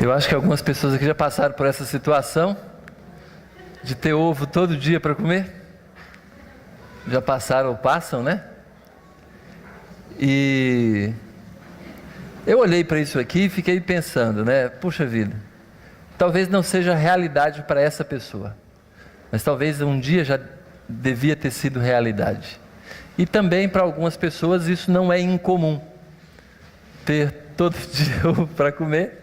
Eu acho que algumas pessoas aqui já passaram por essa situação de ter ovo todo dia para comer. Já passaram ou passam, né? E eu olhei para isso aqui e fiquei pensando, né? Puxa vida, talvez não seja realidade para essa pessoa, mas talvez um dia já devia ter sido realidade. E também para algumas pessoas isso não é incomum, ter todo dia ovo para comer.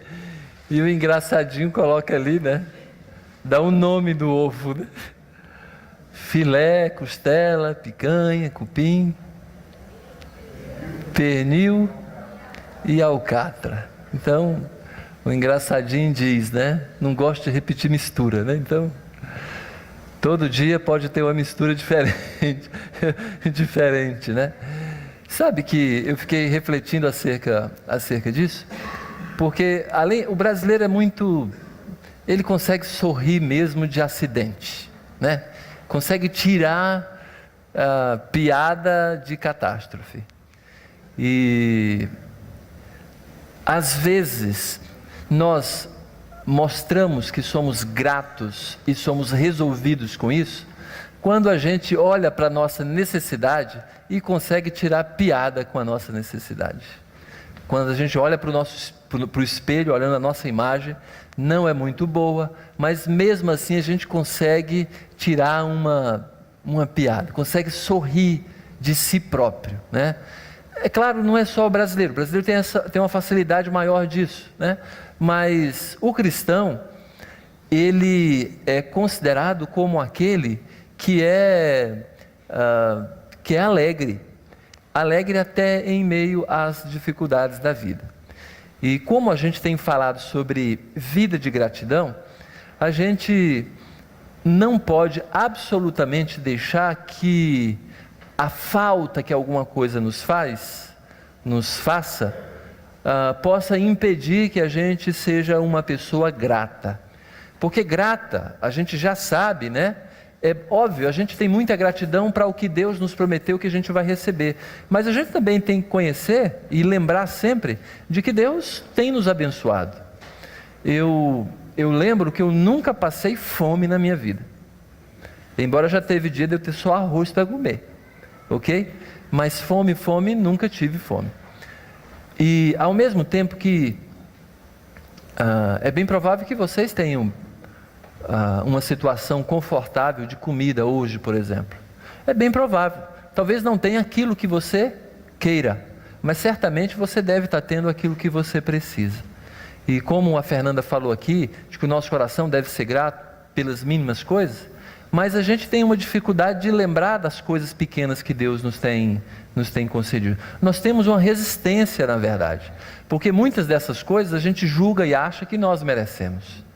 E o engraçadinho coloca ali, né? Dá o nome do ovo, né? Filé, costela, picanha, cupim, pernil e alcatra. Então, o engraçadinho diz, né? Não gosto de repetir mistura, né? Então, todo dia pode ter uma mistura diferente, diferente, né? Sabe que eu fiquei refletindo acerca disso? Porque o brasileiro é muito, ele consegue sorrir mesmo de acidente, né? Consegue tirar piada de catástrofe. E às vezes nós mostramos que somos gratos e somos resolvidos com isso, quando a gente olha para a nossa necessidade e consegue tirar piada com a nossa necessidade. Quando a gente olha para o espelho, olhando a nossa imagem, não é muito boa, mas mesmo assim a gente consegue tirar uma piada, consegue sorrir de si próprio, né? É claro, não é só o brasileiro tem uma facilidade maior disso, né? Mas o cristão, ele é considerado como aquele que é alegre até em meio às dificuldades da vida. E como a gente tem falado sobre vida de gratidão, a gente não pode absolutamente deixar que a falta que alguma coisa nos faça, possa impedir que a gente seja uma pessoa grata. Porque grata, a gente já sabe, né? É óbvio, a gente tem muita gratidão para o que Deus nos prometeu que a gente vai receber, mas a gente também tem que conhecer e lembrar sempre de que Deus tem nos abençoado. Eu lembro que eu nunca passei fome na minha vida, embora já teve dia de eu ter só arroz para comer, ok? Mas fome, nunca tive fome. E ao mesmo tempo que é bem provável que vocês tenham uma situação confortável de comida hoje, por exemplo. É bem provável. Talvez não tenha aquilo que você queira, mas certamente você deve estar tendo aquilo que você precisa. E como a Fernanda falou aqui, de que o nosso coração deve ser grato pelas mínimas coisas, mas a gente tem uma dificuldade de lembrar das coisas pequenas que Deus nos tem concedido. Nós temos uma resistência, na verdade, porque muitas dessas coisas a gente julga e acha que nós merecemos.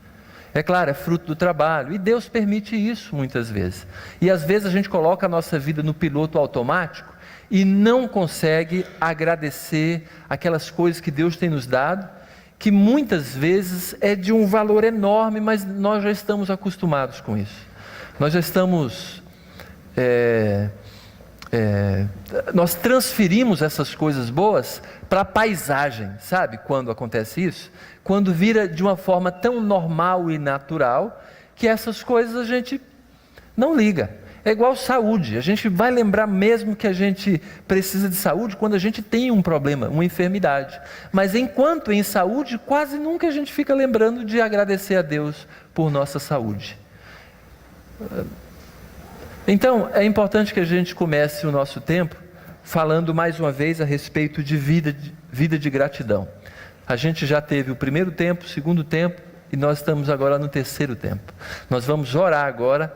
É claro, é fruto do trabalho, e Deus permite isso muitas vezes. E às vezes a gente coloca a nossa vida no piloto automático e não consegue agradecer aquelas coisas que Deus tem nos dado, que muitas vezes é de um valor enorme, mas nós já estamos acostumados com isso. Nós já estamos... nós transferimos essas coisas boas para a paisagem, sabe? Quando acontece isso, quando vira de uma forma tão normal e natural, que essas coisas a gente não liga. É igual saúde, a gente vai lembrar mesmo que a gente precisa de saúde quando a gente tem um problema, uma enfermidade. Mas enquanto em saúde, quase nunca a gente fica lembrando de agradecer a Deus por nossa saúde. Então, é importante que a gente comece o nosso tempo falando mais uma vez a respeito de vida de gratidão. A gente já teve o primeiro tempo, o segundo tempo, e nós estamos agora no terceiro tempo. Nós vamos orar agora,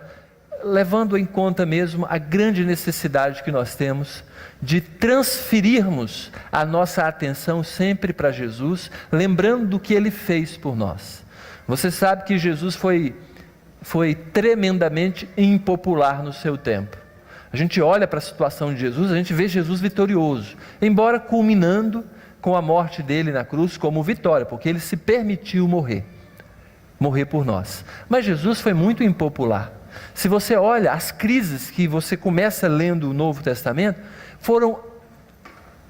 levando em conta mesmo a grande necessidade que nós temos de transferirmos a nossa atenção sempre para Jesus, lembrando do que Ele fez por nós. Você sabe que Jesus foi tremendamente impopular no seu tempo. A gente olha para a situação de Jesus, a gente vê Jesus vitorioso, embora culminando com a morte dele na cruz como vitória, porque ele se permitiu morrer por nós. Mas Jesus foi muito impopular. Se você olha as crises que você começa lendo o Novo Testamento, foram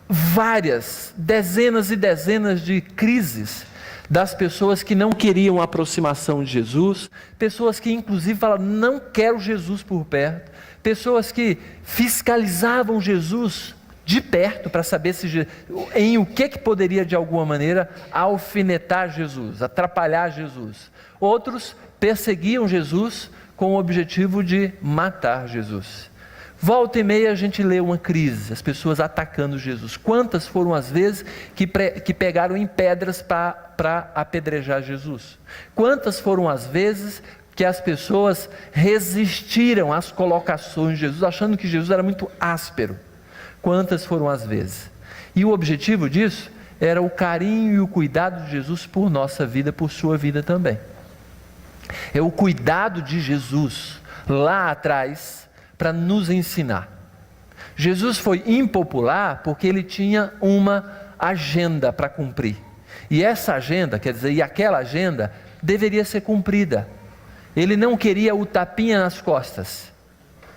várias, dezenas e dezenas de crises, das pessoas que não queriam a aproximação de Jesus, pessoas que inclusive falavam, não quero Jesus por perto, pessoas que fiscalizavam Jesus de perto para saber em o que poderia de alguma maneira alfinetar Jesus, atrapalhar Jesus. Outros perseguiam Jesus com o objetivo de matar Jesus. Volta e meia a gente lê uma crise, as pessoas atacando Jesus. Quantas foram as vezes que pegaram em pedras para apedrejar Jesus? Quantas foram as vezes que as pessoas resistiram às colocações de Jesus, achando que Jesus era muito áspero? Quantas foram as vezes? E o objetivo disso era o carinho e o cuidado de Jesus por nossa vida, por sua vida também. É o cuidado de Jesus lá atrás para nos ensinar. Jesus foi impopular porque ele tinha uma agenda para cumprir. E essa agenda, quer dizer, e aquela agenda deveria ser cumprida. Ele não queria o tapinha nas costas.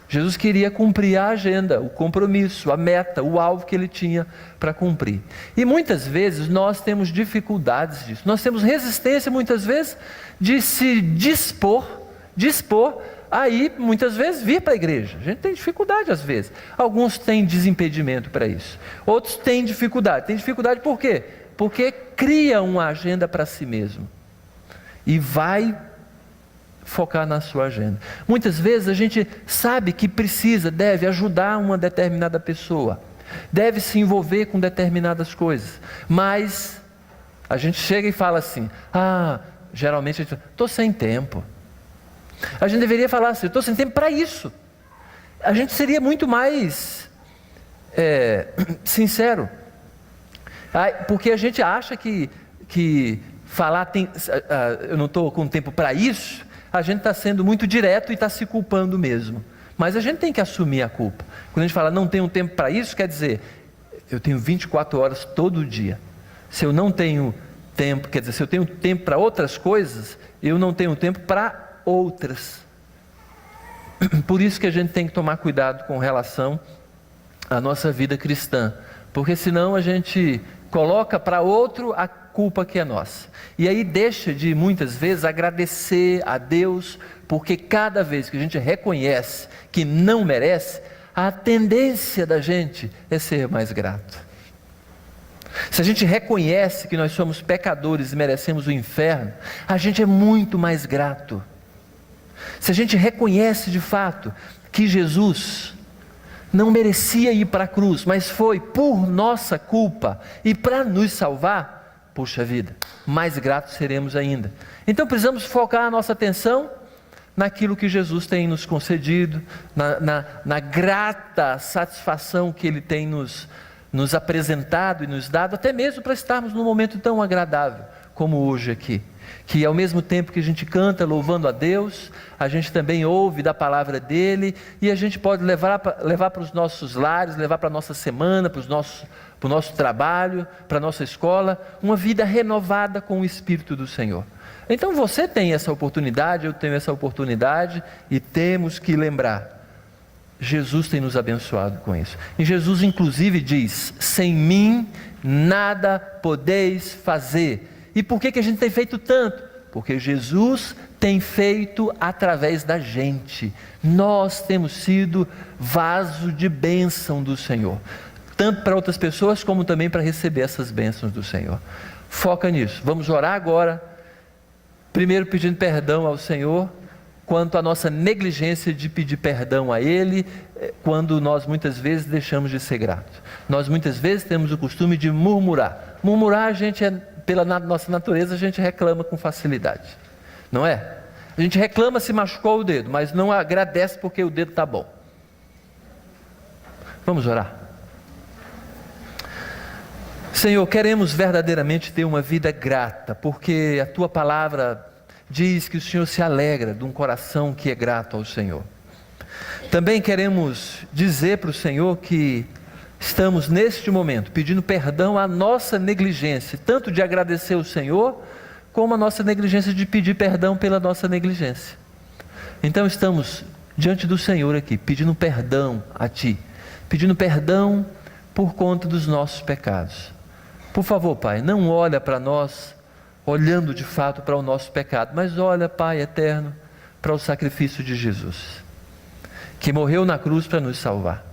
Jesus queria cumprir a agenda, o compromisso, a meta, o alvo que ele tinha para cumprir. E muitas vezes nós temos dificuldades disso. Nós temos resistência muitas vezes de se dispor aí muitas vezes vir para a igreja. A gente tem dificuldade às vezes. Alguns têm desimpedimento para isso. Outros têm dificuldade. Tem dificuldade por quê? Porque cria uma agenda para si mesmo. E vai focar na sua agenda. Muitas vezes a gente sabe que deve ajudar uma determinada pessoa, deve se envolver com determinadas coisas, mas a gente chega e fala assim, geralmente a gente fala, estou sem tempo. A gente deveria falar assim, estou sem tempo para isso. A gente seria muito mais sincero, porque a gente acha que falar eu não estou com tempo para isso, a gente está sendo muito direto e está se culpando mesmo. Mas a gente tem que assumir a culpa. Quando a gente fala não tenho tempo para isso, quer dizer, eu tenho 24 horas todo dia. Se eu não tenho tempo, quer dizer, se eu tenho tempo para outras coisas, eu não tenho tempo para outras. Por isso que a gente tem que tomar cuidado com relação à nossa vida cristã. Porque senão a gente coloca para outro a culpa que é nossa. E aí deixa de muitas vezes agradecer a Deus, porque cada vez que a gente reconhece que não merece, a tendência da gente é ser mais grato. Se a gente reconhece que nós somos pecadores e merecemos o inferno, a gente é muito mais grato. Se a gente reconhece de fato que Jesus não merecia ir para a cruz, mas foi por nossa culpa e para nos salvar, puxa vida, mais gratos seremos ainda. Então precisamos focar a nossa atenção naquilo que Jesus tem nos concedido, na grata satisfação que Ele tem nos apresentado e nos dado, até mesmo para estarmos num momento tão agradável como hoje aqui. Que ao mesmo tempo que a gente canta louvando a Deus, a gente também ouve da palavra dEle, e a gente pode levar para os nossos lares, levar para a nossa semana, para o nosso trabalho, para a nossa escola, uma vida renovada com o Espírito do Senhor. Então você tem essa oportunidade, eu tenho essa oportunidade, e temos que lembrar, Jesus tem nos abençoado com isso. E Jesus inclusive diz, sem mim nada podeis fazer. E por que a gente tem feito tanto? Porque Jesus tem feito através da gente. Nós temos sido vaso de bênção do Senhor, tanto para outras pessoas como também para receber essas bênçãos do Senhor. Foca nisso. Vamos orar agora, primeiro pedindo perdão ao Senhor quanto à nossa negligência de pedir perdão a Ele, quando nós muitas vezes deixamos de ser gratos. Nós muitas vezes temos o costume de murmurar. Murmurar, a gente pela nossa natureza, a gente reclama com facilidade, não é? A gente reclama se machucou o dedo, mas não agradece porque o dedo está bom. Vamos orar. Senhor, queremos verdadeiramente ter uma vida grata, porque a Tua palavra diz que o Senhor se alegra de um coração que é grato ao Senhor. Também queremos dizer para o Senhor que estamos neste momento pedindo perdão à nossa negligência, tanto de agradecer ao Senhor, como a nossa negligência de pedir perdão pela nossa negligência. Então estamos diante do Senhor aqui, pedindo perdão a Ti, pedindo perdão por conta dos nossos pecados. Por favor, Pai, não olha para nós olhando de fato para o nosso pecado, mas olha, Pai eterno, para o sacrifício de Jesus, que morreu na cruz para nos salvar.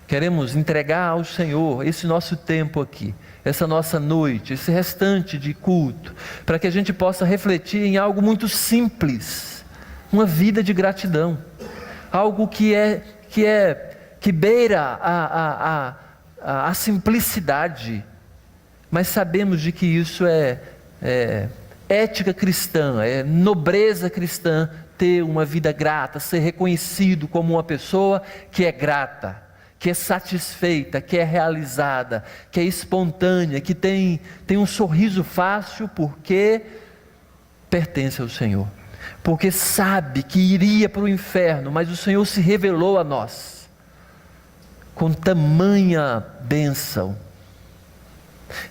Queremos entregar ao Senhor esse nosso tempo aqui, essa nossa noite, esse restante de culto, para que a gente possa refletir em algo muito simples, uma vida de gratidão, algo que beira a simplicidade, mas sabemos de que isso é ética cristã, é nobreza cristã, ter uma vida grata, ser reconhecido como uma pessoa que é grata, que é satisfeita, que é realizada, que é espontânea, que tem um sorriso fácil porque pertence ao Senhor, porque sabe que iria para o inferno, mas o Senhor se revelou a nós com tamanha bênção.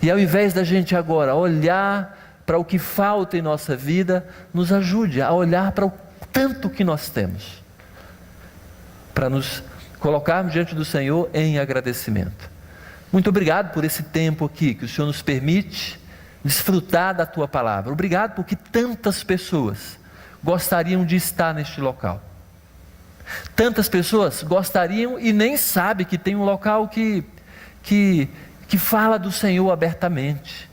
E ao invés da gente agora olhar para o que falta em nossa vida, nos ajude a olhar para o tanto que nós temos, para nos colocarmos diante do Senhor em agradecimento. Muito obrigado por esse tempo aqui, que o Senhor nos permite desfrutar da Tua Palavra. Obrigado porque tantas pessoas gostariam de estar neste local. Tantas pessoas gostariam e nem sabem que tem um local que fala do Senhor abertamente,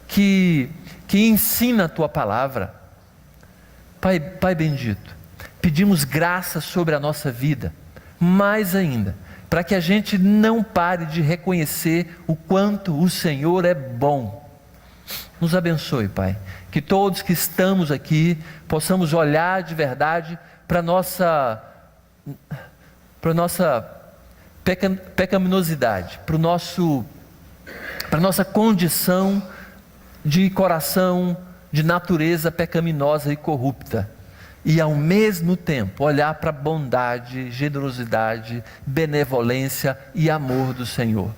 que ensina a Tua Palavra. Pai bendito, pedimos graça sobre a nossa vida, mais ainda, para que a gente não pare de reconhecer o quanto o Senhor é bom. Nos abençoe, Pai, que todos que estamos aqui possamos olhar de verdade para a nossa pecaminosidade, para a nossa condição de coração, de natureza pecaminosa e corrupta, e ao mesmo tempo olhar para a bondade, generosidade, benevolência e amor do Senhor.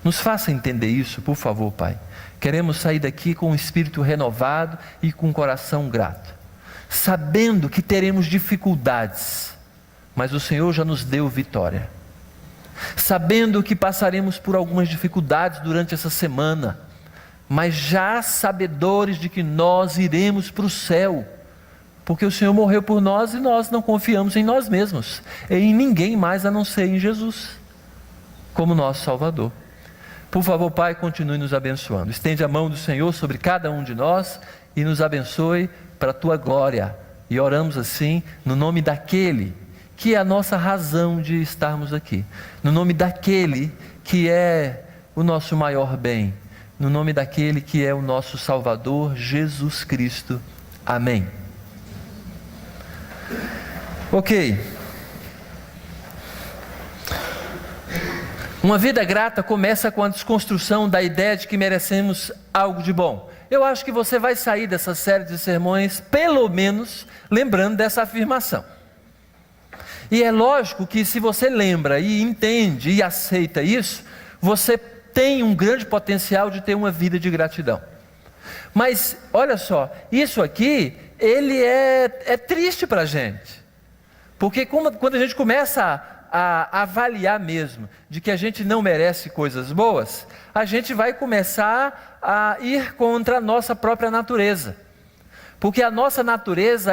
Nos faça entender isso, por favor, Pai. Queremos sair daqui com um espírito renovado e com um coração grato, sabendo que teremos dificuldades, mas o Senhor já nos deu vitória, sabendo que passaremos por algumas dificuldades durante essa semana, mas já sabedores de que nós iremos para o céu, porque o Senhor morreu por nós e nós não confiamos em nós mesmos, e em ninguém mais a não ser em Jesus, como nosso Salvador. Por favor, Pai, continue nos abençoando. Estende a mão do Senhor sobre cada um de nós e nos abençoe para a Tua glória. E oramos assim, no nome daquele que é a nossa razão de estarmos aqui, no nome daquele que é o nosso maior bem, no nome daquele que é o nosso Salvador, Jesus Cristo. Amém. Ok. Uma vida grata começa com a desconstrução da ideia de que merecemos algo de bom. Eu acho que você vai sair dessa série de sermões, pelo menos, lembrando dessa afirmação. E é lógico que se você lembra e entende e aceita isso, você tem um grande potencial de ter uma vida de gratidão. Mas, olha só, isso aqui, ele é triste para a gente. Porque quando a gente começa a avaliar mesmo, de que a gente não merece coisas boas, a gente vai começar a ir contra a nossa própria natureza. Porque a nossa natureza,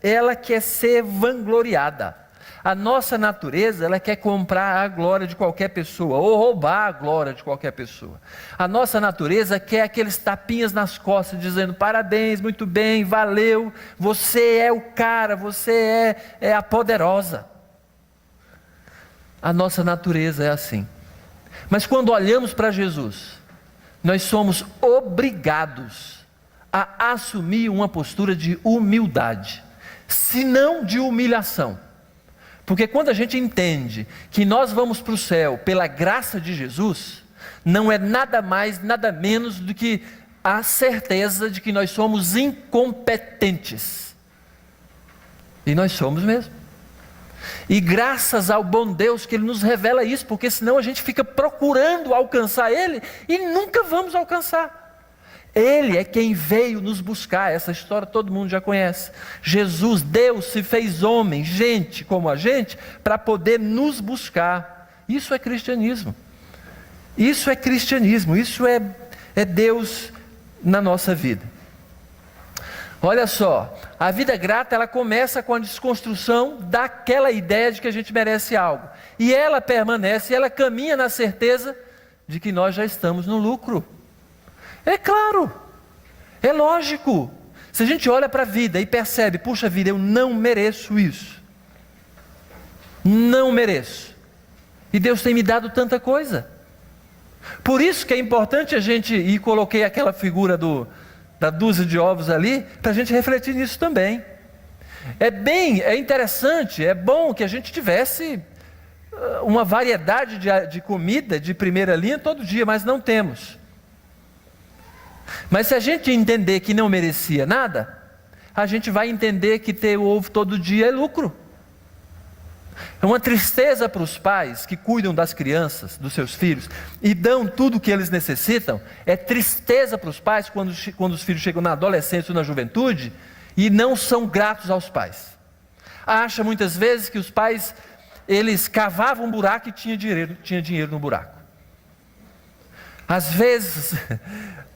ela quer ser vangloriada. A nossa natureza, ela quer comprar a glória de qualquer pessoa, ou roubar a glória de qualquer pessoa. A nossa natureza quer aqueles tapinhas nas costas, dizendo: parabéns, muito bem, valeu, você é o cara, você é a poderosa. A nossa natureza é assim. Mas quando olhamos para Jesus, nós somos obrigados a assumir uma postura de humildade, se não de humilhação. Porque quando a gente entende que nós vamos para o céu pela graça de Jesus, não é nada mais, nada menos do que a certeza de que nós somos incompetentes. E nós somos mesmo. E graças ao bom Deus que Ele nos revela isso, porque senão a gente fica procurando alcançar Ele e nunca vamos alcançar. Ele é quem veio nos buscar. Essa história todo mundo já conhece. Jesus, Deus se fez homem, gente como a gente, para poder nos buscar. Isso é cristianismo. Isso é cristianismo, isso é Deus na nossa vida. Olha só, a vida grata, ela começa com a desconstrução daquela ideia de que a gente merece algo. E ela permanece, ela caminha na certeza de que nós já estamos no lucro. É claro, é lógico. Se a gente olha para a vida e percebe, puxa vida, eu não mereço isso. Não mereço. E Deus tem me dado tanta coisa. Por isso que é importante a gente, e coloquei aquela figura da dúzia de ovos ali, para a gente refletir nisso também. É interessante, é bom que a gente tivesse uma variedade de comida de primeira linha todo dia, mas não temos. Mas se a gente entender que não merecia nada, a gente vai entender que ter o ovo todo dia é lucro. É uma tristeza para os pais que cuidam das crianças, dos seus filhos, e dão tudo o que eles necessitam. É tristeza para os pais quando os filhos chegam na adolescência ou na juventude e não são gratos aos pais. Acha muitas vezes que os pais, eles cavavam um buraco e tinha dinheiro no buraco. Às vezes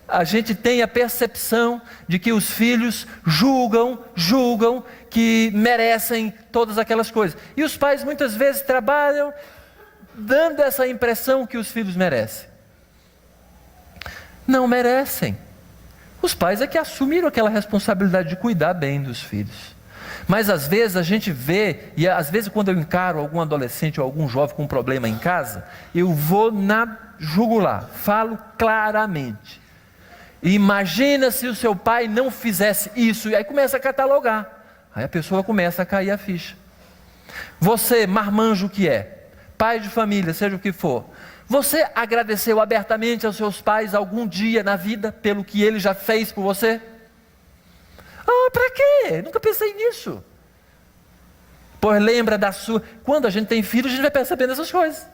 a gente tem a percepção de que os filhos julgam que merecem todas aquelas coisas. E os pais muitas vezes trabalham dando essa impressão que os filhos merecem. Não merecem. Os pais é que assumiram aquela responsabilidade de cuidar bem dos filhos. Mas às vezes a gente vê, e às vezes quando eu encaro algum adolescente ou algum jovem com um problema em casa, eu vou na jugular, falo claramente. Imagina se o seu pai não fizesse isso, e aí começa a catalogar. Aí a pessoa começa a cair a ficha. Você, marmanjo que é, pai de família, seja o que for, você agradeceu abertamente aos seus pais algum dia na vida pelo que ele já fez por você? Para quê? Nunca pensei nisso. Pois lembra da sua... Quando a gente tem filho, a gente vai percebendo essas coisas.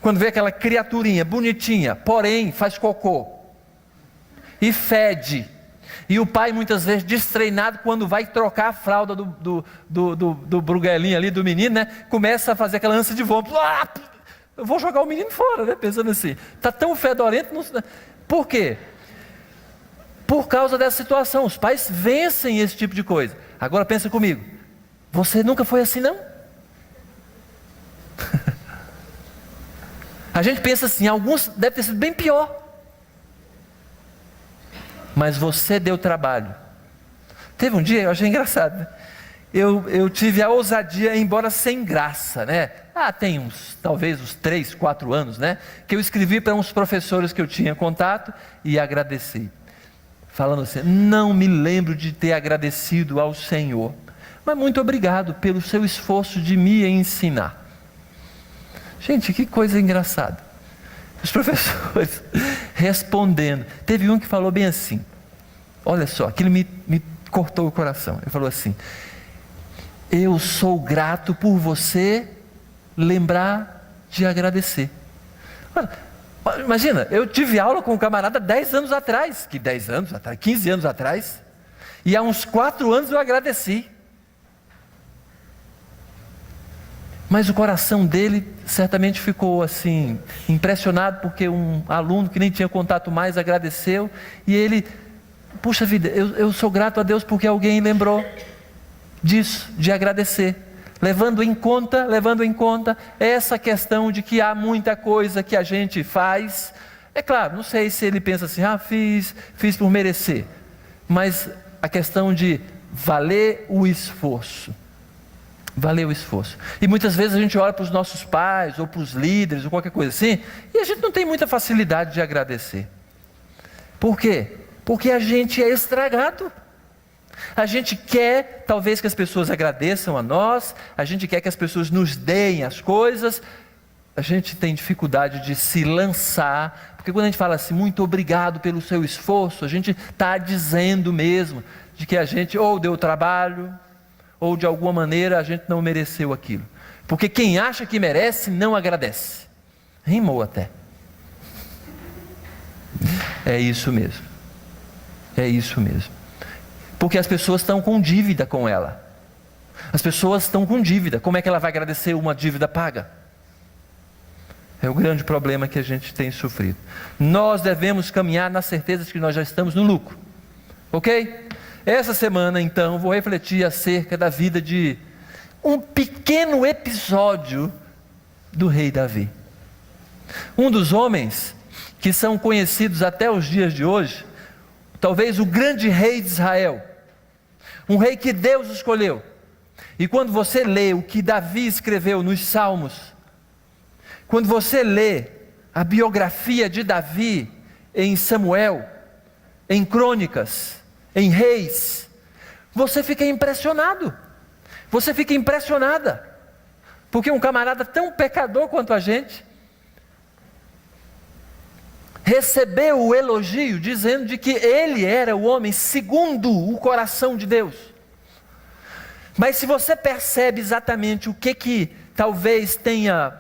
Quando vê aquela criaturinha bonitinha, porém faz cocô e fede, e o pai muitas vezes destreinado, quando vai trocar a fralda do bruguelinho ali, do menino, né, começa a fazer aquela ânsia de vômito. Eu vou jogar o menino fora, né, pensando assim, está tão fedorento. Por quê? Por causa dessa situação. Os pais vencem esse tipo de coisa. Agora pensa comigo, você nunca foi assim, não? A gente pensa assim, alguns deve ter sido bem pior. Mas você deu trabalho. Teve um dia, eu achei engraçado, né? Eu tive a ousadia, embora sem graça, né? Tem talvez uns 3, 4 anos, né? Que eu escrevi para uns professores que eu tinha contato e agradeci. Falando assim, não me lembro de ter agradecido ao Senhor, mas muito obrigado pelo seu esforço de me ensinar. Gente, que coisa engraçada. Os professores respondendo. Teve um que falou bem assim, olha só, aquilo me cortou o coração. Ele falou assim, eu sou grato por você lembrar de agradecer. Imagina, eu tive aula com um camarada 10 anos atrás, 15 anos atrás, e há uns 4 anos eu agradeci. Mas o coração dele certamente ficou assim, impressionado, porque um aluno que nem tinha contato mais agradeceu, e ele, puxa vida, eu sou grato a Deus porque alguém lembrou disso, de agradecer, levando em conta essa questão de que há muita coisa que a gente faz. É claro, não sei se ele pensa assim, fiz por merecer, mas a questão de valer o esforço. Valeu o esforço. E muitas vezes a gente olha para os nossos pais, ou para os líderes, ou qualquer coisa assim, e a gente não tem muita facilidade de agradecer. Por quê? Porque a gente é estragado. A gente quer, talvez, que as pessoas agradeçam a nós, a gente quer que as pessoas nos deem as coisas, a gente tem dificuldade de se lançar, porque quando a gente fala assim, muito obrigado pelo seu esforço, a gente está dizendo mesmo, de que a gente ou deu trabalho, ou de alguma maneira a gente não mereceu aquilo. Porque quem acha que merece, não agradece. Rimou até. É isso mesmo. É isso mesmo. Porque as pessoas estão com dívida com ela. As pessoas estão com dívida. Como é que ela vai agradecer uma dívida paga? É o grande problema que a gente tem sofrido. Nós devemos caminhar na certeza de que nós já estamos no lucro. Ok? Essa semana, então, vou refletir acerca da vida de um pequeno episódio do rei Davi. Um dos homens que são conhecidos até os dias de hoje, talvez o grande rei de Israel, um rei que Deus escolheu. E quando você lê o que Davi escreveu nos Salmos, quando você lê a biografia de Davi em Samuel, em Crônicas, em Reis, você fica impressionado, você fica impressionada, porque um camarada tão pecador quanto a gente, recebeu o elogio dizendo de que ele era o homem segundo o coração de Deus. Mas se você percebe exatamente o que talvez tenha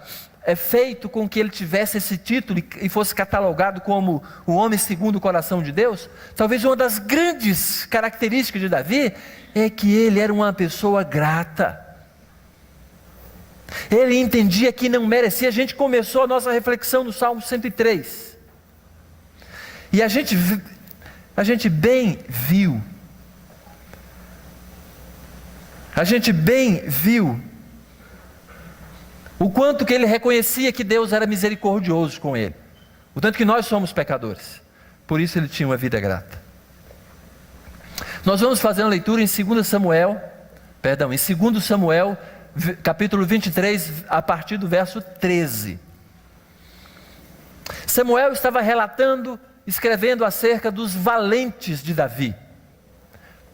feito com que ele tivesse esse título e fosse catalogado como o homem segundo o coração de Deus, talvez uma das grandes características de Davi é que ele era uma pessoa grata. Ele entendia que não merecia. A gente começou a nossa reflexão no Salmo 103. E a gente bem viu o quanto que ele reconhecia que Deus era misericordioso com ele, o tanto que nós somos pecadores, por isso ele tinha uma vida grata. Nós vamos fazer uma leitura em 2 Samuel, capítulo 23, a partir do verso 13. Samuel estava escrevendo acerca dos valentes de Davi,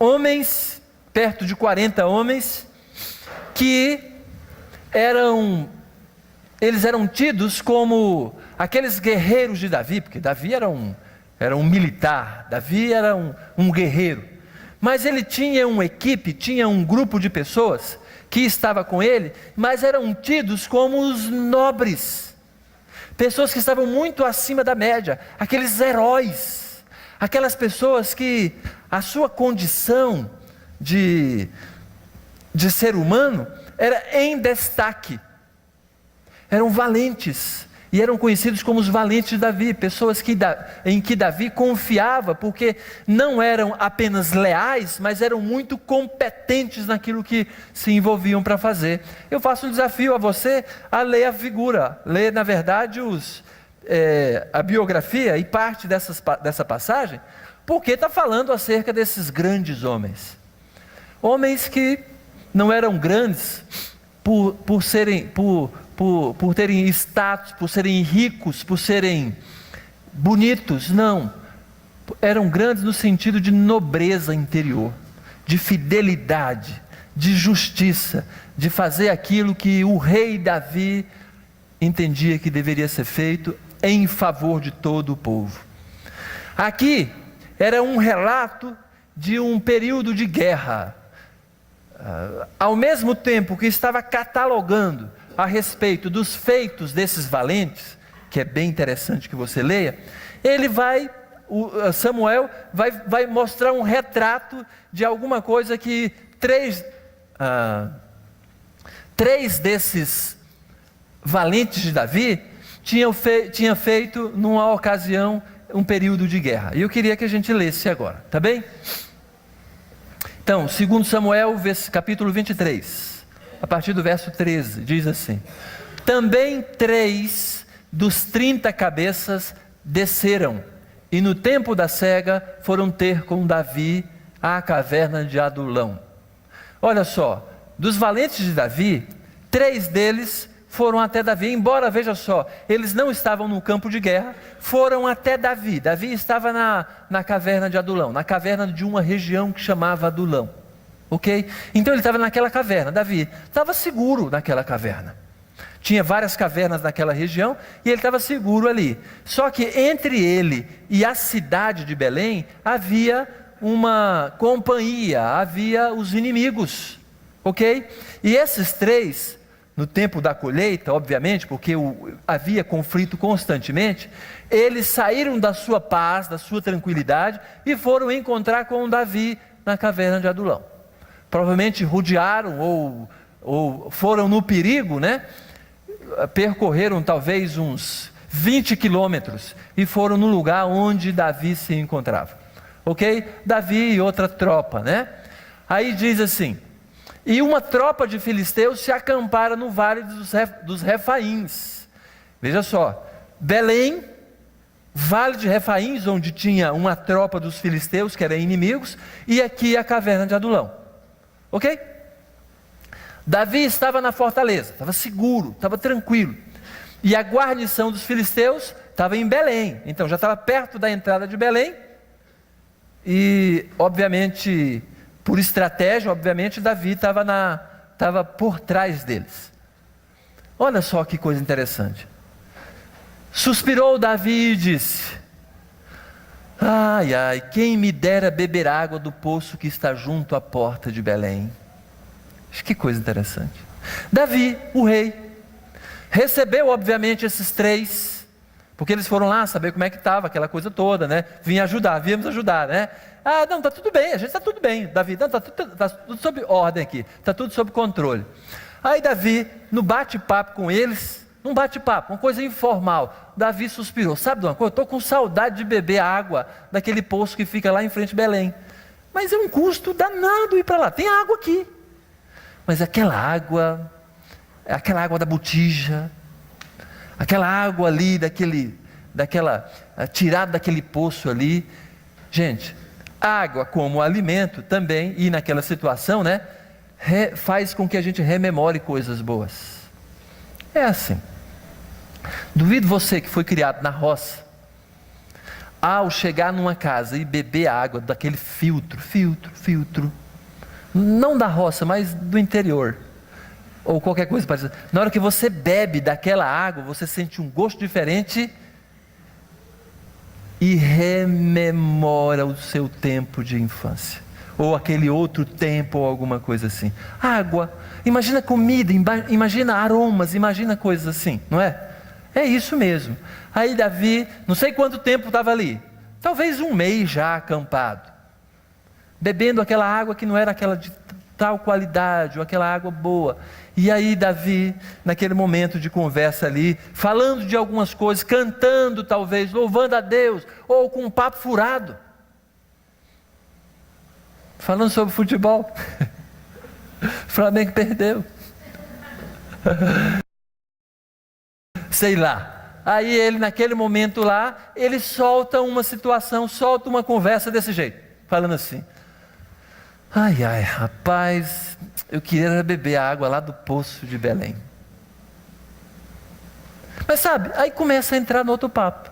homens, perto de 40 homens, que eles eram tidos como aqueles guerreiros de Davi, porque Davi era um militar, Davi era um guerreiro, mas ele tinha uma equipe, tinha um grupo de pessoas que estava com ele, mas eram tidos como os nobres, pessoas que estavam muito acima da média, aqueles heróis, aquelas pessoas que a sua condição de ser humano era em destaque, eram valentes, e eram conhecidos como os valentes de Davi, pessoas em que Davi confiava, porque não eram apenas leais, mas eram muito competentes naquilo que se envolviam para fazer. Eu faço um desafio a você a ler a figura, ler na verdade a biografia e parte dessa passagem, porque está falando acerca desses grandes homens, homens que não eram grandes por terem status, por serem ricos, por serem bonitos, não, eram grandes no sentido de nobreza interior, de fidelidade, de justiça, de fazer aquilo que o rei Davi entendia que deveria ser feito em favor de todo o povo. Aqui era um relato de um período de guerra. Ao mesmo tempo que estava catalogando a respeito dos feitos desses valentes, que é bem interessante que você leia, Samuel vai mostrar um retrato de alguma coisa que três desses valentes de Davi tinham feito numa ocasião, um período de guerra. E eu queria que a gente lesse agora, tá bem? Então, 2 Samuel, capítulo 23, a partir do verso 13, diz assim: Também 3 dos 30 cabeças desceram, e no tempo da cega foram ter com Davi à caverna de Adulão. Olha só, dos valentes de Davi, 3 deles foram até Davi, embora, veja só, eles não estavam no campo de guerra, foram até Davi. Davi estava na caverna de Adulão, na caverna de uma região que chamava Adulão, ok? Então ele estava naquela caverna. Davi estava seguro naquela caverna, tinha várias cavernas naquela região, e ele estava seguro ali. Só que entre ele e a cidade de Belém, havia uma companhia, havia os inimigos, ok? E esses 3, no tempo da colheita, obviamente, porque havia conflito constantemente, eles saíram da sua paz, da sua tranquilidade, e foram encontrar com Davi na caverna de Adulão. Provavelmente rodearam ou foram no perigo, né? Percorreram talvez uns 20 quilômetros e foram no lugar onde Davi se encontrava. ok? Davi e outra tropa, né? Aí diz assim: e uma tropa de filisteus se acampara no vale dos Refaíns. Veja só, Belém, vale de Refaíns, onde tinha uma tropa dos filisteus que eram inimigos, e aqui a caverna de Adulão, ok? Davi estava na fortaleza, estava seguro, estava tranquilo, e a guarnição dos filisteus estava em Belém, então já estava perto da entrada de Belém, e obviamente, por estratégia, obviamente, Davi estava por trás deles. Olha só que coisa interessante. Suspirou Davi e disse: ai, ai, quem me dera beber água do poço que está junto à porta de Belém. Que coisa interessante. Davi, o rei, recebeu obviamente esses três, porque eles foram lá saber como é que estava, aquela coisa toda, né? Viemos ajudar, né? Ah, não, está tudo bem, a gente está tudo bem, Davi, não, está tudo sob ordem aqui, está tudo sob controle. Aí Davi, no bate-papo com eles, um bate-papo, uma coisa informal, Davi suspirou: sabe de uma coisa, eu estou com saudade de beber água daquele poço que fica lá em frente de Belém, mas é um custo danado ir para lá, tem água aqui, mas aquela água da botija, aquela água ali, tirada daquele poço ali, gente, água como alimento também, e naquela situação, né, faz com que a gente rememore coisas boas. É assim. Duvido você que foi criado na roça, ao chegar numa casa e beber água daquele filtro, não da roça, mas do interior, ou qualquer coisa parecida, na hora que você bebe daquela água, você sente um gosto diferente, e rememora o seu tempo de infância, ou aquele outro tempo, ou alguma coisa assim. Água, imagina comida, imagina aromas, imagina coisas assim, não é? É isso mesmo. Aí Davi, não sei quanto tempo estava ali, talvez um mês já acampado, bebendo aquela água que não era aquela de tal qualidade, ou aquela água boa. E aí Davi, naquele momento de conversa ali, falando de algumas coisas, cantando talvez, louvando a Deus, ou com um papo furado, falando sobre futebol. Flamengo perdeu. Sei lá. Aí ele, naquele momento lá, ele solta uma situação, solta uma conversa desse jeito, falando assim: ai, ai, rapaz, eu queria beber a água lá do poço de Belém. Mas sabe, aí começa a entrar no outro papo.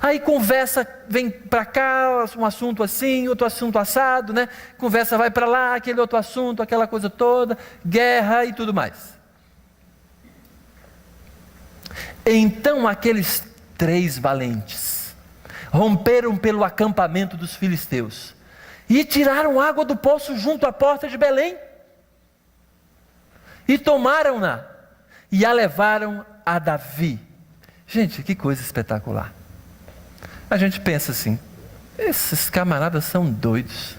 Aí conversa, vem para cá, um assunto assim, outro assunto assado, né? Conversa vai para lá, aquele outro assunto, aquela coisa toda, guerra e tudo mais. Então aqueles três valentes romperam pelo acampamento dos filisteus e tiraram água do poço junto à porta de Belém, e tomaram-na, e a levaram a Davi. Gente, que coisa espetacular. A gente pensa assim: esses camaradas são doidos,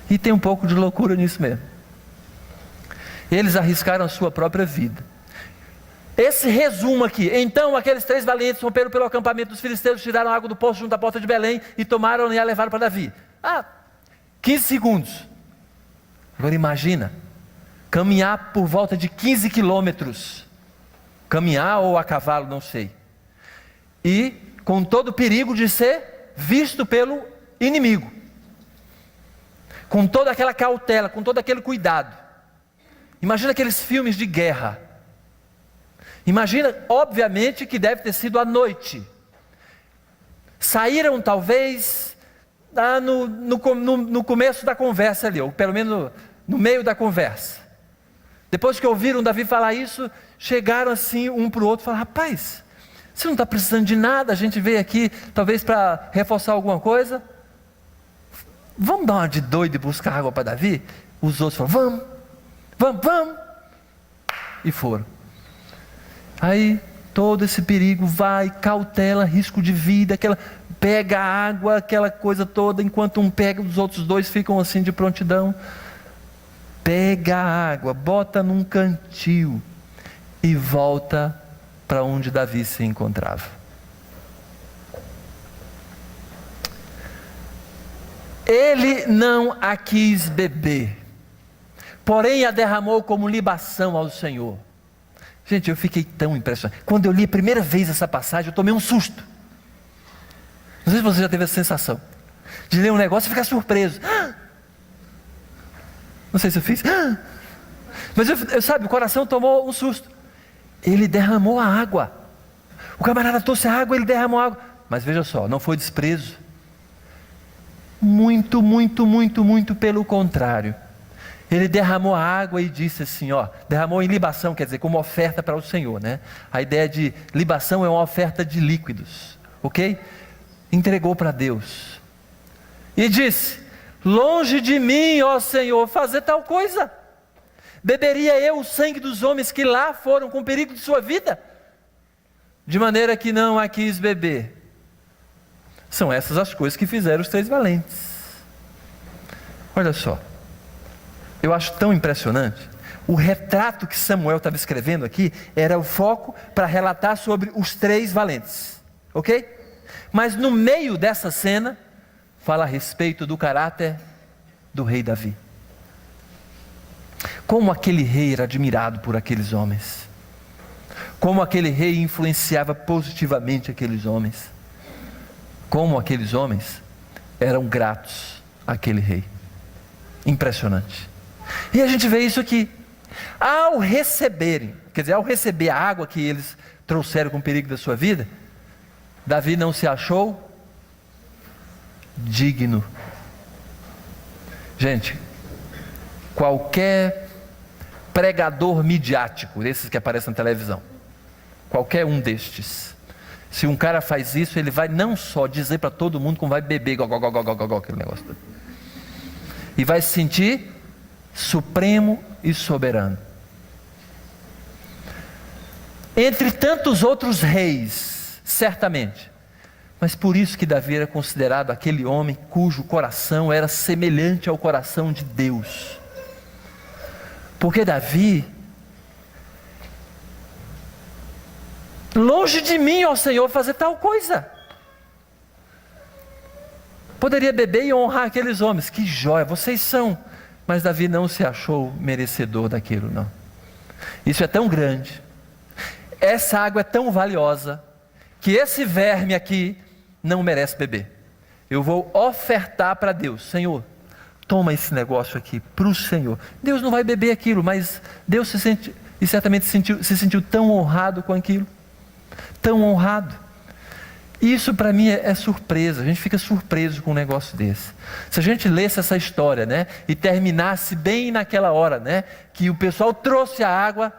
e tem um pouco de loucura nisso mesmo. Eles arriscaram a sua própria vida. Esse resumo aqui: então aqueles três valentes romperam pelo acampamento dos filisteus, tiraram água do poço junto à porta de Belém, e tomaram-na e a levaram para Davi. 15 segundos. Agora imagina, caminhar por volta de 15 quilômetros, caminhar ou a cavalo, não sei, e com todo o perigo de ser visto pelo inimigo, com toda aquela cautela, com todo aquele cuidado. Imagina aqueles filmes de guerra. Imagina, obviamente, que deve ter sido à noite. Saíram talvez no começo da conversa ali, ou pelo menos no meio da conversa. Depois que ouviram Davi falar isso, chegaram assim um para o outro e falaram: rapaz, você não está precisando de nada, a gente veio aqui talvez para reforçar alguma coisa, vamos dar uma de doido e buscar água para Davi? Os outros falaram: vamos, e foram. Aí todo esse perigo vai, cautela, risco de vida, pega a água, aquela coisa toda, enquanto um pega, os outros dois ficam assim de prontidão. Pega a água, bota num cantil e volta para onde Davi se encontrava. Ele não a quis beber, porém a derramou como libação ao Senhor. Gente, eu fiquei tão impressionado. Quando eu li a primeira vez essa passagem, eu tomei um susto. Não sei se você já teve essa sensação de ler um negócio e ficar surpreso. Não sei se eu fiz. Mas sabe, o coração tomou um susto. Ele derramou a água. O camarada trouxe a água, ele derramou a água. Mas veja só, não foi desprezo. Muito, muito, muito, muito pelo contrário. Ele derramou a água e disse assim, derramou em libação, quer dizer, como oferta para o Senhor, né? A ideia de libação é uma oferta de líquidos, ok? Entregou para Deus. E disse: longe de mim, ó Senhor, fazer tal coisa. Beberia eu o sangue dos homens que lá foram com perigo de sua vida? De maneira que não a quis beber. São essas as coisas que fizeram os 3 valentes. Olha só, eu acho tão impressionante. O retrato que Samuel estava escrevendo aqui era o foco para relatar sobre os 3 valentes, ok? Mas no meio dessa cena, fala a respeito do caráter do rei Davi. Como aquele rei era admirado por aqueles homens. Como aquele rei influenciava positivamente aqueles homens. Como aqueles homens eram gratos àquele rei. Impressionante. E a gente vê isso aqui. Ao receberem, quer dizer, ao receber a água que eles trouxeram com perigo da sua vida, Davi não se achou digno. Gente, qualquer pregador midiático, desses que aparecem na televisão, qualquer um destes, se um cara faz isso, ele vai não só dizer para todo mundo como vai beber, aquele negócio todo, e vai se sentir supremo e soberano. Entre tantos outros reis, certamente, mas por isso que Davi era considerado aquele homem cujo coração era semelhante ao coração de Deus. Porque Davi, longe de mim, ó Senhor, fazer tal coisa. Poderia beber e honrar aqueles homens. Que joia, vocês são. Mas Davi não se achou merecedor daquilo, não. Isso é tão grande. Essa água é tão valiosa, que esse verme aqui não merece beber. Eu vou ofertar para Deus. Senhor, toma esse negócio aqui para o Senhor. Deus não vai beber aquilo, mas Deus certamente se sentiu tão honrado com aquilo. Tão honrado. Isso para mim é surpresa. A gente fica surpreso com um negócio desse. Se a gente lesse essa história, né, e terminasse bem naquela hora, né, que o pessoal trouxe a água,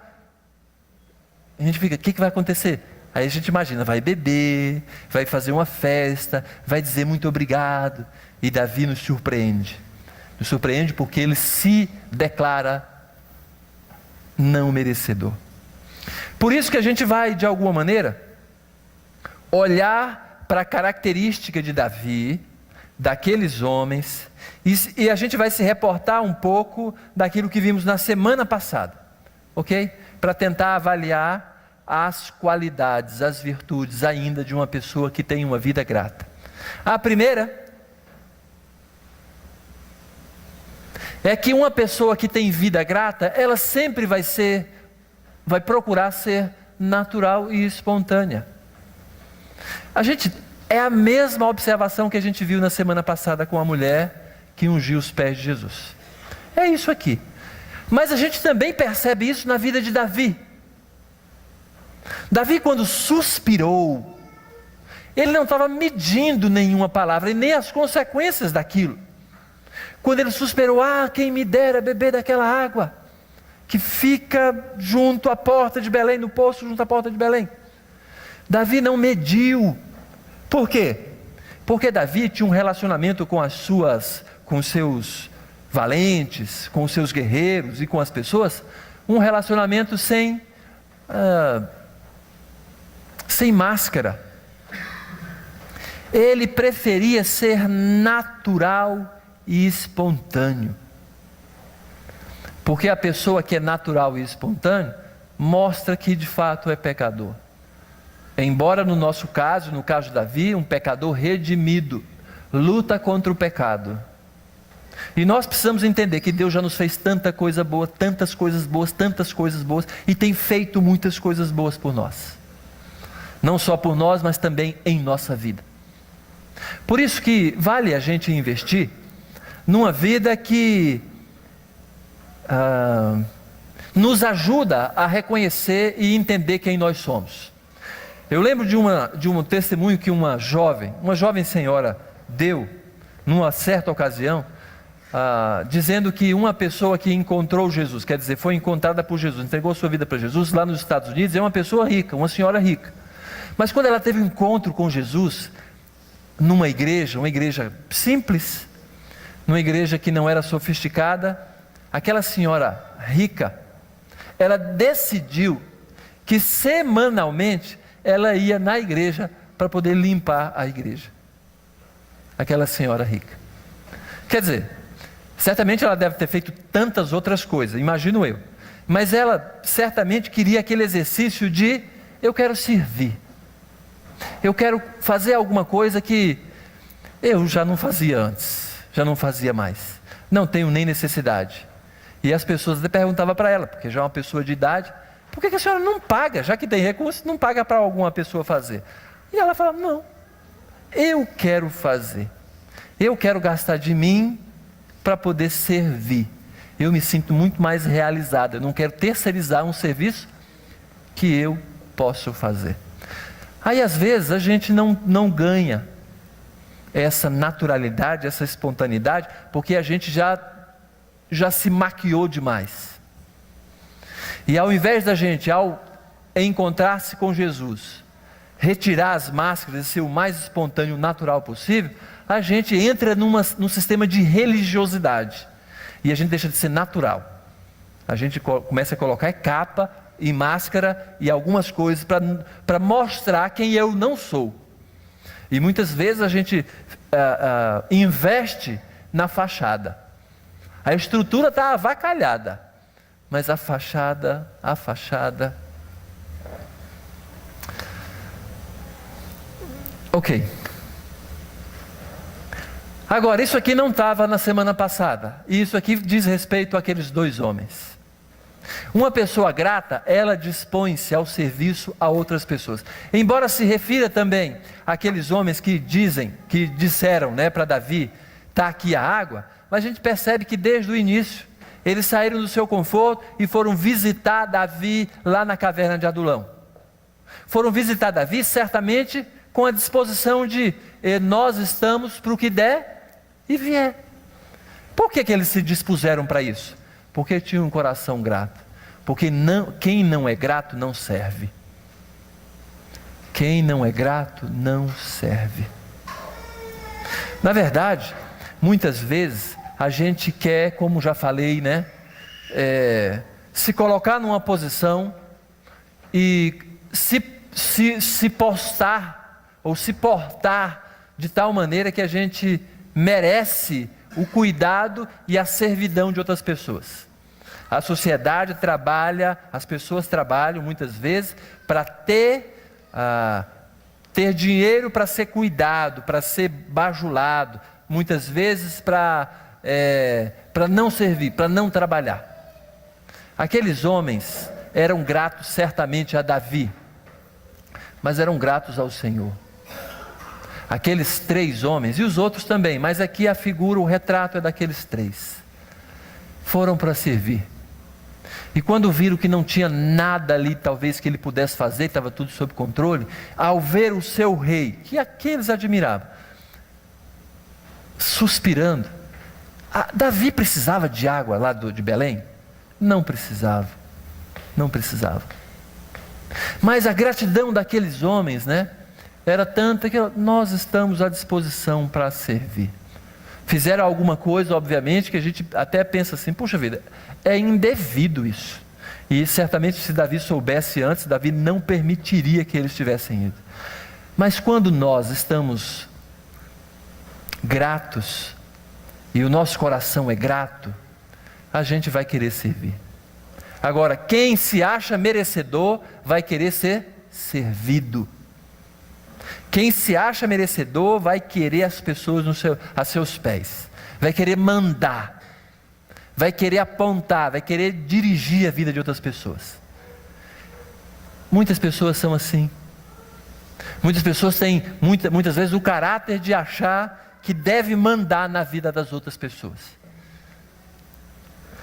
a gente fica, o que vai acontecer? Aí a gente imagina, vai beber, vai fazer uma festa, vai dizer muito obrigado. E Davi nos surpreende. Nos surpreende porque ele se declara não merecedor. Por isso que a gente vai, de alguma maneira, olhar para a característica de Davi, daqueles homens, e a gente vai se reportar um pouco daquilo que vimos na semana passada, ok? Para tentar avaliar as qualidades, as virtudes ainda de uma pessoa que tem uma vida grata. A primeira é que uma pessoa que tem vida grata, ela sempre vai procurar ser natural e espontânea. É a mesma observação que a gente viu na semana passada com a mulher que ungiu os pés de Jesus. É isso aqui. Mas a gente também percebe isso na vida de Davi. Davi, quando suspirou, ele não estava medindo nenhuma palavra e nem as consequências daquilo. Quando ele suspirou, quem me dera beber daquela água que fica junto à porta de Belém, no poço junto à porta de Belém. Davi não mediu. Por quê? Porque Davi tinha um relacionamento com os seus valentes, com os seus guerreiros e com as pessoas, um relacionamento sem máscara. Ele preferia ser natural e espontâneo. Porque a pessoa que é natural e espontânea mostra que de fato é pecador. Embora no nosso caso, no caso de Davi, um pecador redimido, luta contra o pecado, E nós precisamos entender que Deus já nos fez tanta coisa boa, tantas coisas boas, tantas coisas boas, e tem feito muitas coisas boas por nós. Não só por nós, mas também em nossa vida. Por isso que vale a gente investir numa vida que nos ajuda a reconhecer e entender quem nós somos. Eu lembro de um testemunho que uma jovem senhora deu, numa certa ocasião, dizendo que uma pessoa que encontrou Jesus, quer dizer, foi encontrada por Jesus, entregou sua vida para Jesus lá nos Estados Unidos, é uma pessoa rica, uma senhora rica. Mas quando ela teve um encontro com Jesus, numa igreja, uma igreja simples, numa igreja que não era sofisticada, aquela senhora rica, ela decidiu que semanalmente ela ia na igreja para poder limpar a igreja. Aquela senhora rica. Quer dizer, certamente ela deve ter feito tantas outras coisas, imagino eu. Mas ela certamente queria aquele exercício de: eu quero servir. Eu quero fazer alguma coisa que eu já não fazia antes, já não fazia mais. Não tenho nem necessidade. E as pessoas até perguntavam para ela, porque já é uma pessoa de idade: por que a senhora não paga, já que tem recurso, não paga para alguma pessoa fazer? E ela falava: não, eu quero fazer. Eu quero gastar de mim para poder servir. Eu me sinto muito mais realizada. Eu não quero terceirizar um serviço que eu posso fazer. Aí às vezes a gente não ganha essa naturalidade, essa espontaneidade, porque a gente já se maquiou demais. E ao invés da gente, ao encontrar-se com Jesus, retirar as máscaras e ser o mais espontâneo, natural possível, a gente entra num sistema de religiosidade, e a gente deixa de ser natural. A gente começa a colocar capa e máscara e algumas coisas para mostrar quem eu não sou. E muitas vezes a gente investe na fachada. A estrutura está avacalhada, mas a fachada. Ok. Agora, isso aqui não estava na semana passada. E isso aqui diz respeito àqueles dois homens. Uma pessoa grata, ela dispõe-se ao serviço a outras pessoas. Embora se refira também àqueles homens que disseram, para Davi: está aqui a água. Mas a gente percebe que desde o início, eles saíram do seu conforto e foram visitar Davi lá na caverna de Adulão. Foram visitar Davi certamente com a disposição de: nós estamos para o que der e vier. Por que eles se dispuseram para isso? Porque tinham um coração grato. Porque quem não é grato não serve. Quem não é grato não serve. Na verdade, muitas vezes a gente quer, como já falei, se colocar numa posição e se postar ou se portar de tal maneira que a gente merece o cuidado e a servidão de outras pessoas. A sociedade trabalha, as pessoas trabalham muitas vezes para ter dinheiro para ser cuidado, para ser bajulado, muitas vezes para não servir, para não trabalhar. Aqueles homens eram gratos certamente a Davi, mas eram gratos ao Senhor. Aqueles 3 homens, e os outros também, mas aqui a figura, o retrato é daqueles 3. Foram para servir. E quando viram que não tinha nada ali, talvez que ele pudesse fazer, estava tudo sob controle, ao ver o seu rei, que aqueles admiravam, suspirando. Davi precisava de água lá de Belém? Não precisava. Não precisava. Mas a gratidão daqueles homens, era tanta que nós estamos à disposição para servir. Fizeram alguma coisa, obviamente, que a gente até pensa assim: puxa vida, é indevido isso. E certamente se Davi soubesse antes, Davi não permitiria que eles tivessem ido. Mas quando nós estamos gratos, e o nosso coração é grato, a gente vai querer servir. Agora, quem se acha merecedor, vai querer ser servido. Quem se acha merecedor vai querer as pessoas a seus pés. vai querer mandar, vai querer apontar, vai querer dirigir a vida de outras pessoas. Muitas pessoas são assim. Muitas pessoas têm muitas vezes o caráter de achar que deve mandar na vida das outras pessoas.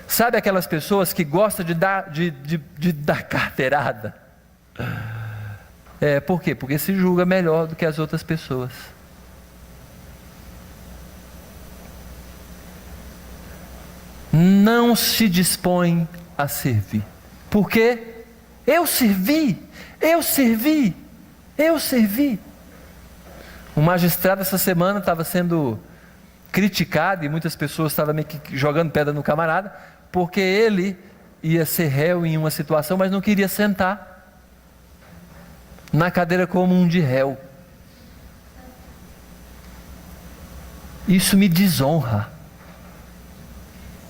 Sabe aquelas pessoas que gostam de dar carteirada? Por quê? Porque se julga melhor do que as outras pessoas. Não se dispõe a servir. Por quê? Eu servi. Um magistrado essa semana estava sendo criticado e muitas pessoas estavam meio que jogando pedra no camarada, porque ele ia ser réu em uma situação, mas não queria sentar na cadeira comum de réu. Isso me desonra.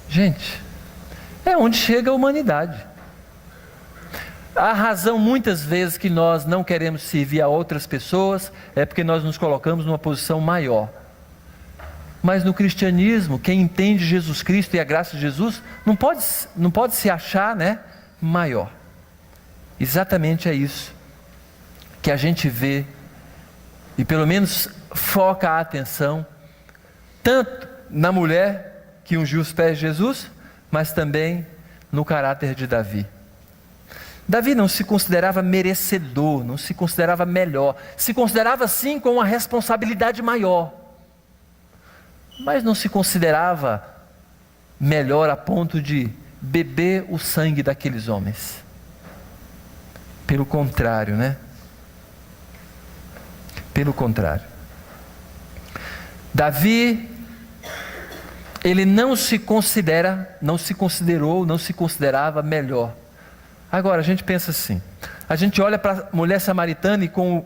Gente, é onde chega a humanidade. A razão muitas vezes que nós não queremos servir a outras pessoas é porque nós nos colocamos numa posição maior. Mas no cristianismo, quem entende Jesus Cristo e a graça de Jesus não pode se achar, maior. Exatamente é isso que a gente vê e pelo menos foca a atenção tanto na mulher que ungiu os pés de Jesus, mas também no caráter de Davi. Davi não se considerava merecedor, não se considerava melhor, se considerava sim com uma responsabilidade maior, mas não se considerava melhor a ponto de beber o sangue daqueles homens. Pelo contrário, Pelo contrário. Davi, ele não se considerava melhor. Agora, a gente pensa assim, a gente olha para a mulher samaritana com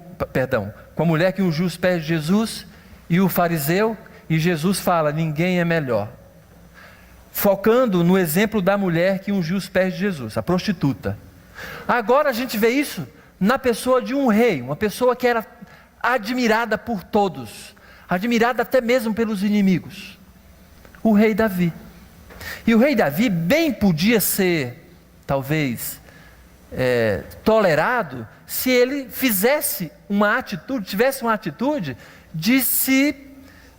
a mulher que ungiu os pés de Jesus e o fariseu, e Jesus fala, ninguém é melhor. Focando no exemplo da mulher que ungiu os pés de Jesus, a prostituta. Agora a gente vê isso na pessoa de um rei, uma pessoa que era admirada por todos, admirada até mesmo pelos inimigos, o rei Davi. E o rei Davi bem podia ser, talvez, tolerado, se ele tivesse uma atitude de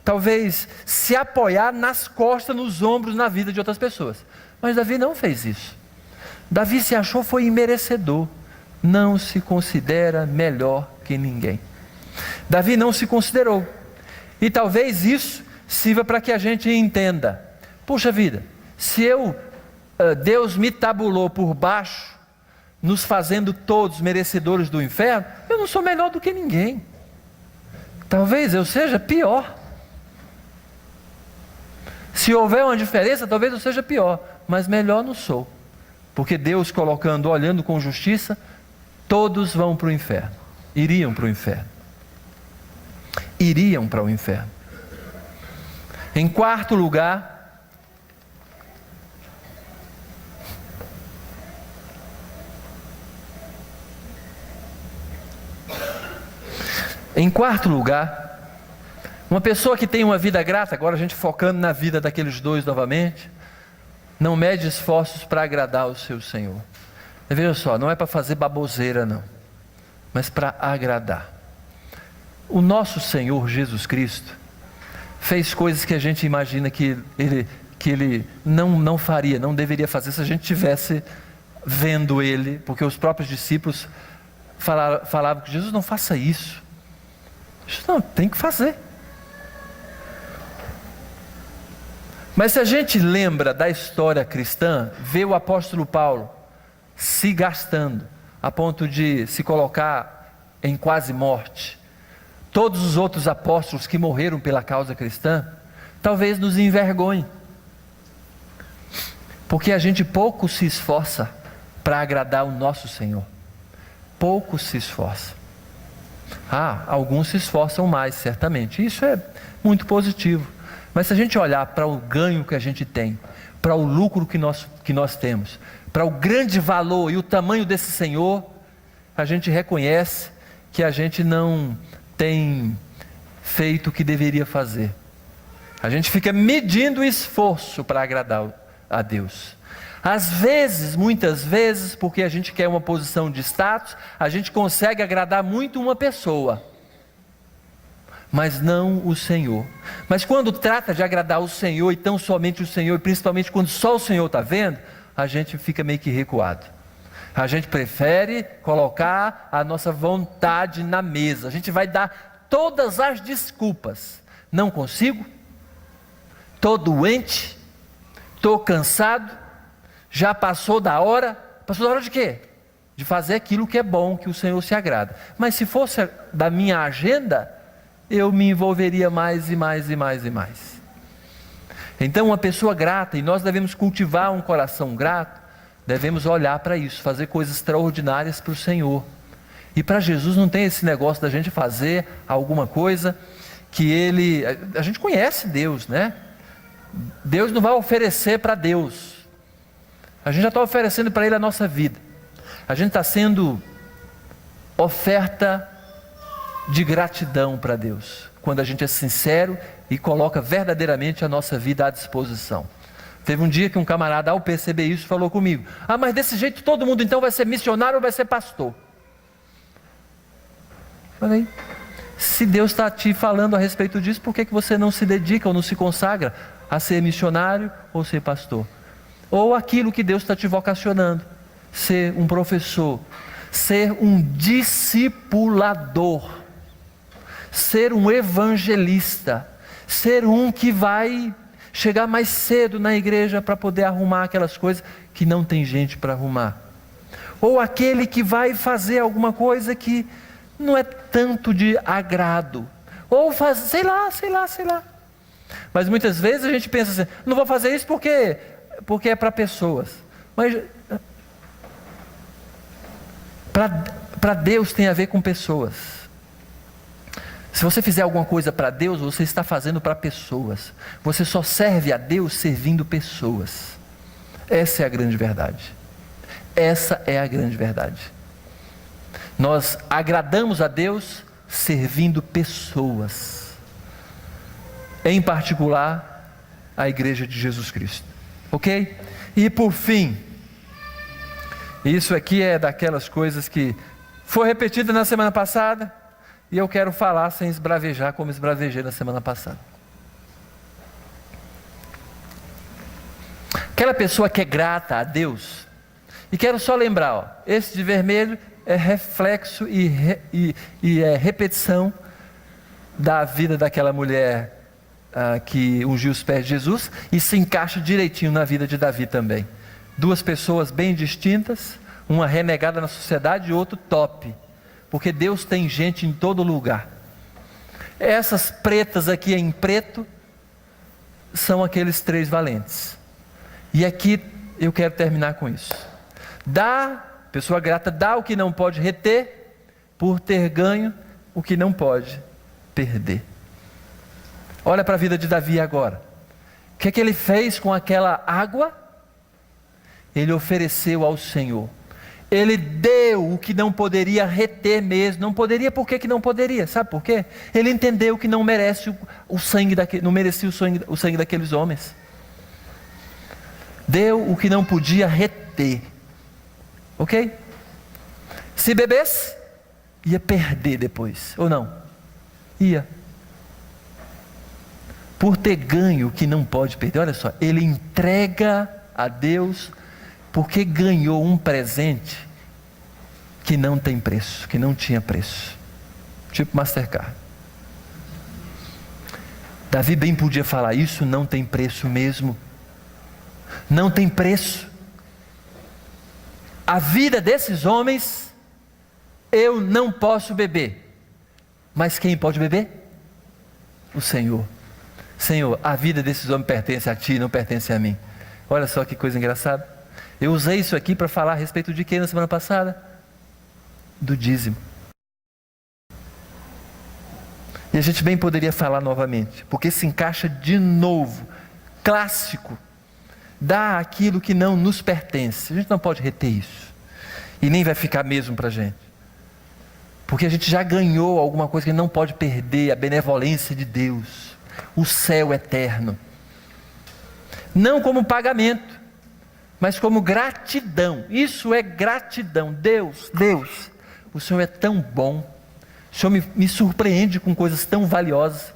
talvez se apoiar nas costas, nos ombros, na vida de outras pessoas. Mas Davi não fez isso. Davi se achou foi imerecedor, não se considera melhor que ninguém. Davi não se considerou, e talvez isso sirva para que a gente entenda, puxa vida, se Deus me tabulou por baixo, nos fazendo todos merecedores do inferno, eu não sou melhor do que ninguém, talvez eu seja pior. Se houver uma diferença, talvez eu seja pior, mas melhor não sou, porque Deus olhando com justiça, todos vão para o inferno, iriam para o inferno. Iriam para o inferno. Em quarto lugar, uma pessoa que tem uma vida grata, agora a gente focando na vida daqueles dois novamente, não mede esforços para agradar o seu Senhor. Veja só, não é para fazer baboseira não, mas para agradar. O nosso Senhor Jesus Cristo fez coisas que a gente imagina que ele não faria, não deveria fazer se a gente estivesse vendo ele, porque os próprios discípulos falavam que Jesus não faça isso. Isso não, tem que fazer. Mas se a gente lembra da história cristã, vê o apóstolo Paulo se gastando, a ponto de se colocar em quase morte, todos os outros apóstolos que morreram pela causa cristã, talvez nos envergonhe, porque a gente pouco se esforça para agradar o nosso Senhor, pouco se esforça. Alguns se esforçam mais, certamente, isso é muito positivo, mas se a gente olhar para o ganho que a gente tem, para o lucro que nós temos, para o grande valor e o tamanho desse Senhor, a gente reconhece que a gente não tem feito o que deveria fazer. A gente fica medindo o esforço para agradar a Deus. Às vezes, muitas vezes, porque a gente quer uma posição de status, a gente consegue agradar muito uma pessoa, mas não o Senhor. Mas quando trata de agradar o Senhor, e tão somente o Senhor, e principalmente quando só o Senhor está vendo, a gente fica meio que recuado. A gente prefere colocar a nossa vontade na mesa. A gente vai dar todas as desculpas. Não consigo, estou doente, estou cansado, já passou da hora. Passou da hora de quê? De fazer aquilo que é bom, que o Senhor se agrada. Mas se fosse da minha agenda, eu me envolveria mais e mais e mais e mais. Então uma pessoa grata, e nós devemos cultivar um coração grato, devemos olhar para isso, fazer coisas extraordinárias para o Senhor. E para Jesus não tem esse negócio da gente fazer alguma coisa que a gente conhece Deus, né? Deus não vai oferecer para Deus. A gente já está oferecendo para Ele a nossa vida. A gente está sendo oferta de gratidão para Deus, quando a gente é sincero e coloca verdadeiramente a nossa vida à disposição. Teve um dia que um camarada, ao perceber isso, falou comigo: mas desse jeito todo mundo então vai ser missionário ou vai ser pastor? Falei: se Deus está te falando a respeito disso, por que você não se dedica ou não se consagra a ser missionário ou ser pastor? Ou aquilo que Deus está te vocacionando, ser um professor, ser um discipulador, ser um evangelista, ser um que vai chegar mais cedo na igreja para poder arrumar aquelas coisas que não tem gente para arrumar, ou aquele que vai fazer alguma coisa que não é tanto de agrado, ou faz, sei lá. Mas muitas vezes a gente pensa assim: não vou fazer isso porque é para pessoas. Mas para Deus tem a ver com pessoas. Se você fizer alguma coisa para Deus, você está fazendo para pessoas. Você só serve a Deus servindo pessoas. Essa é a grande verdade. Essa é a grande verdade. Nós agradamos a Deus servindo pessoas, em particular a igreja de Jesus Cristo, ok? E por fim, isso aqui é daquelas coisas que foi repetida na semana passada, e eu quero falar sem esbravejar como esbravejei na semana passada. Aquela pessoa que é grata a Deus, e quero só lembrar, esse de vermelho é reflexo e é repetição da vida daquela mulher que ungiu os pés de Jesus, e se encaixa direitinho na vida de Davi também. Duas pessoas bem distintas, uma renegada na sociedade e outro top, porque Deus tem gente em todo lugar. Essas pretas aqui em preto são aqueles três valentes. E aqui eu quero terminar com isso. Pessoa grata dá o que não pode reter, por ter ganho o que não pode perder. Olha para a vida de Davi agora. O que é que ele fez com aquela água? Ele ofereceu ao Senhor. Ele deu o que não poderia reter mesmo. Não poderia, por que não poderia? Sabe por quê? Ele entendeu que não merece o sangue não merecia o sangue daqueles homens. Deu o que não podia reter. Ok? Se bebesse, ia perder depois, ou não? Ia. Por ter ganho o que não pode perder. Olha só, ele entrega a Deus porque ganhou um presente que não tem preço, que não tinha preço. Tipo Mastercard. Davi bem podia falar: isso não tem preço mesmo. Não tem preço. A vida desses homens, eu não posso beber. Mas quem pode beber? O Senhor. Senhor, a vida desses homens pertence a Ti, não pertence a mim. Olha só que coisa engraçada. Eu usei isso aqui para falar a respeito de quem na semana passada? Do dízimo. E a gente bem poderia falar novamente, porque se encaixa de novo, clássico. Dá aquilo que não nos pertence. A gente não pode reter isso, e nem vai ficar mesmo para a gente, porque a gente já ganhou alguma coisa que não pode perder, a benevolência de Deus. o céu eterno. Não como pagamento, mas como gratidão. Isso é gratidão. Deus, o Senhor é tão bom, o Senhor me surpreende com coisas tão valiosas,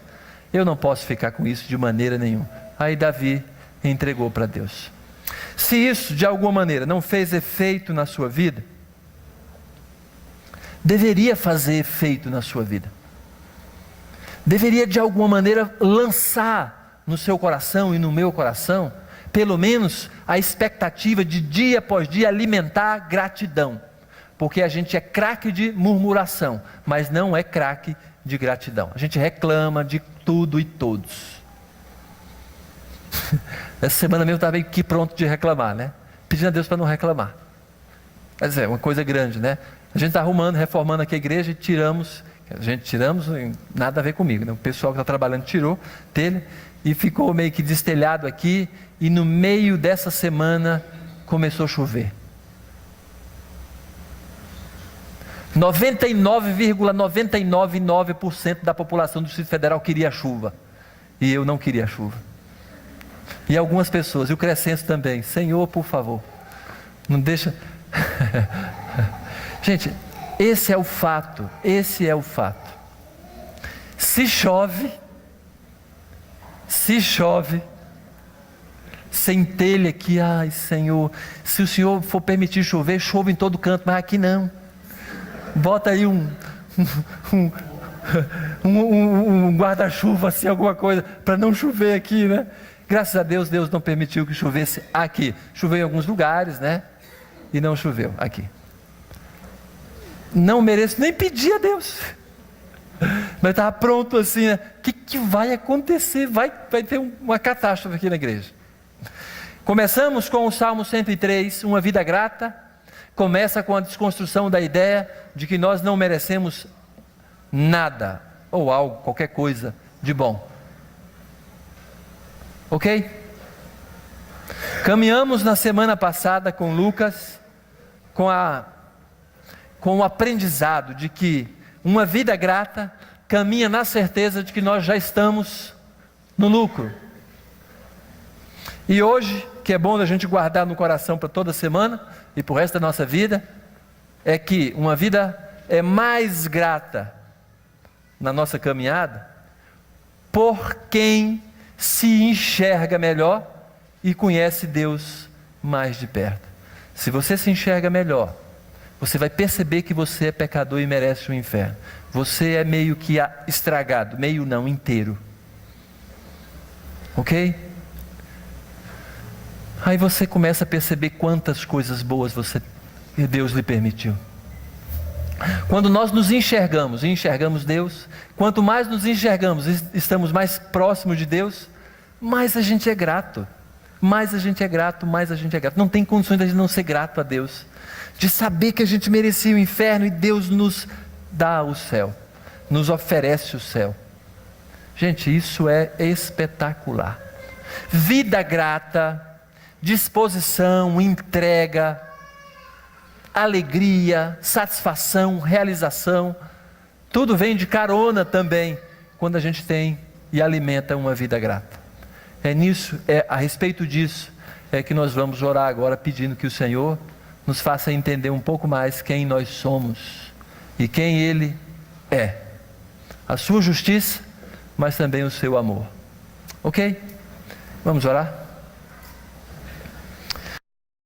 eu não posso ficar com isso de maneira nenhuma. Aí Davi entregou para Deus. Se isso de alguma maneira não fez efeito na sua vida, deveria fazer efeito na sua vida. Deveria de alguma maneira lançar no seu coração e no meu coração, pelo menos a expectativa de dia após dia alimentar gratidão. Porque a gente é craque de murmuração, mas não é craque de gratidão. A gente reclama de tudo e todos. Essa semana mesmo eu estava aqui pronto de reclamar, né? Pedindo a Deus para não reclamar. Mas é uma coisa grande, né? A gente está arrumando, reformando aqui a igreja e tiramos, nada a ver comigo, né? O pessoal que está trabalhando tirou telha e ficou meio que destelhado aqui, e no meio dessa semana começou a chover. 99,999% da população do Distrito Federal queria chuva, e eu não queria chuva. E algumas pessoas, e o Crescenço também, Senhor, por favor, não deixa... Gente, esse é o fato. Se chove, sem telha aqui, ai Senhor, se o Senhor for permitir chover, chove em todo canto, mas aqui não. Bota aí um guarda-chuva, assim, alguma coisa, para não chover aqui, né? Graças a Deus, Deus não permitiu que chovesse aqui. Choveu em alguns lugares, né? E não choveu aqui. Não mereço nem pedir a Deus, mas estava pronto assim, né? O que vai acontecer? Vai ter uma catástrofe aqui na igreja. Começamos com o Salmo 103, uma vida grata. Começa com a desconstrução da ideia de que nós não merecemos nada, ou algo, qualquer coisa de bom. Ok? Caminhamos na semana passada com Lucas, com o aprendizado de que uma vida grata caminha na certeza de que nós já estamos no lucro. E hoje, que é bom a gente guardar no coração para toda semana e para o resto da nossa vida, é que uma vida é mais grata na nossa caminhada por quem se enxerga melhor e conhece Deus mais de perto. Se você se enxerga melhor, você vai perceber que você é pecador e merece o inferno. Você é meio que estragado, meio não, inteiro. Ok? Aí você começa a perceber quantas coisas boas Deus lhe permitiu. Quando nós nos enxergamos e enxergamos Deus, quanto mais nos enxergamos e estamos mais próximos de Deus, mais a gente é grato. Mais a gente é grato. Não tem condições de a gente não ser grato a Deus. De saber que a gente merecia o inferno e Deus nos dá o céu, nos oferece o céu. Gente, isso é espetacular. Vida grata, disposição, entrega, alegria, satisfação, realização, tudo vem de carona também, quando a gente tem e alimenta uma vida grata. É a respeito disso, que nós vamos orar agora, pedindo que o Senhor nos faça entender um pouco mais quem nós somos e quem Ele é, a sua justiça, mas também o seu amor. Ok? Vamos orar?